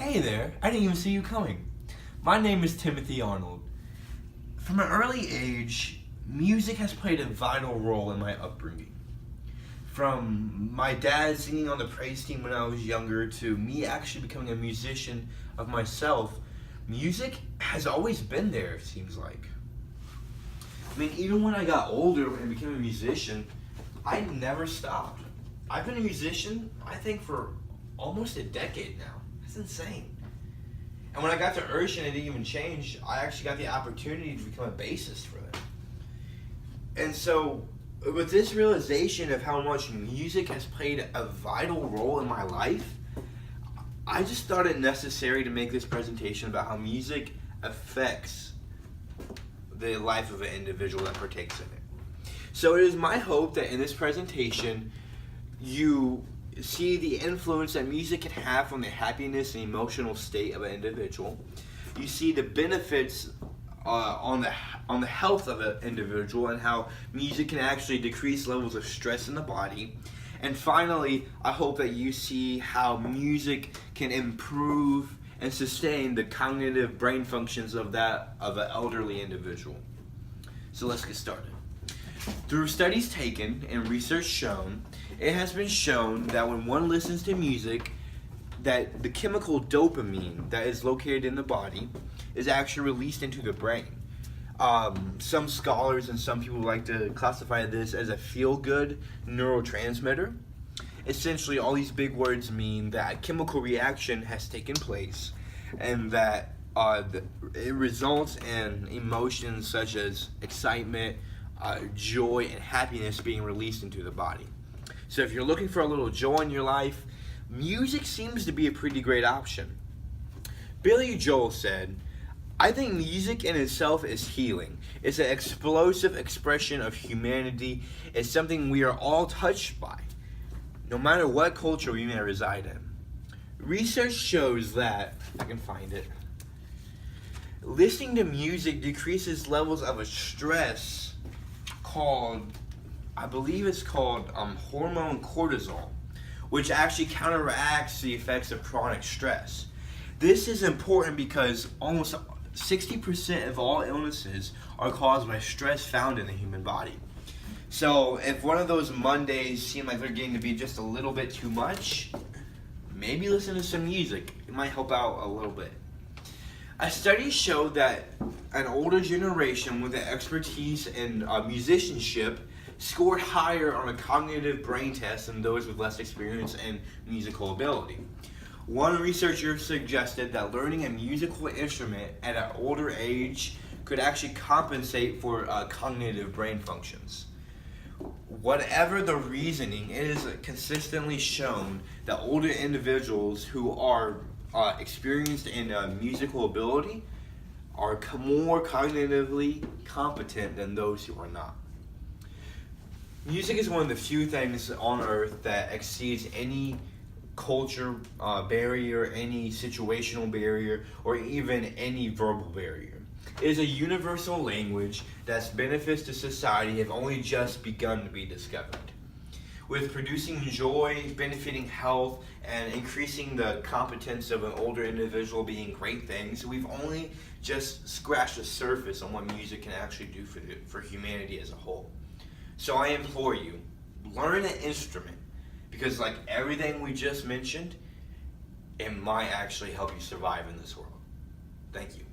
Hey there, I didn't even see you coming. My name is Timothy Arnold. From an early age, music has played a vital role in my upbringing. From my dad singing on the praise team when I was younger to me actually becoming a musician of myself, music has always been there, it seems like. I mean, even when I got older and became a musician, I never stopped. I've been a musician, I think, for almost a decade now. That's insane. And when I got to Urshan, it didn't even change. I actually got the opportunity to become a bassist for them. And so, with this realization of how much music has played a vital role in my life, I just thought it necessary to make this presentation about how music affects the life of an individual that partakes in it. So it is my hope that in this presentation, you see the influence that music can have on the happiness and emotional state of an individual. You see the benefits on the health of an individual and how music can actually decrease levels of stress in the body. And finally, I hope that you see how music can improve and sustain the cognitive brain functions of an elderly individual. So let's get started. Through studies taken and research shown, it has been shown that when one listens to music, that the chemical dopamine that is located in the body is actually released into the brain. Some scholars and some people like to classify this as a feel-good neurotransmitter. Essentially, all these big words mean that a chemical reaction has taken place and that it results in emotions such as excitement, joy, and happiness being released into the body. So if you're looking for a little joy in your life, music seems to be a pretty great option. Billy Joel said, "I think music in itself is healing. It's an explosive expression of humanity. It's something we are all touched by, no matter what culture we may reside in." Research shows that, if I can find it, listening to music decreases levels of a stress called, I believe it's called hormone cortisol, which actually counteracts the effects of chronic stress. This is important because almost 60% of all illnesses are caused by stress found in the human body. So if one of those Mondays seem like they're getting to be just a little bit too much, maybe listen to some music. It might help out a little bit. A study showed that an older generation with an expertise in musicianship scored higher on a cognitive brain test than those with less experience and musical ability. One researcher suggested that learning a musical instrument at an older age could actually compensate for cognitive brain functions. Whatever the reasoning, it is consistently shown that older individuals who are experienced in musical ability are more cognitively competent than those who are not. Music is one of the few things on earth that exceeds any culture barrier, any situational barrier, or even any verbal barrier. It is a universal language that's benefits to society have only just begun to be discovered. With producing joy, benefiting health, and increasing the competence of an older individual being great things, we've only just scratched the surface on what music can actually do for humanity as a whole. So I implore you, learn an instrument, because like everything we just mentioned, it might actually help you survive in this world. Thank you.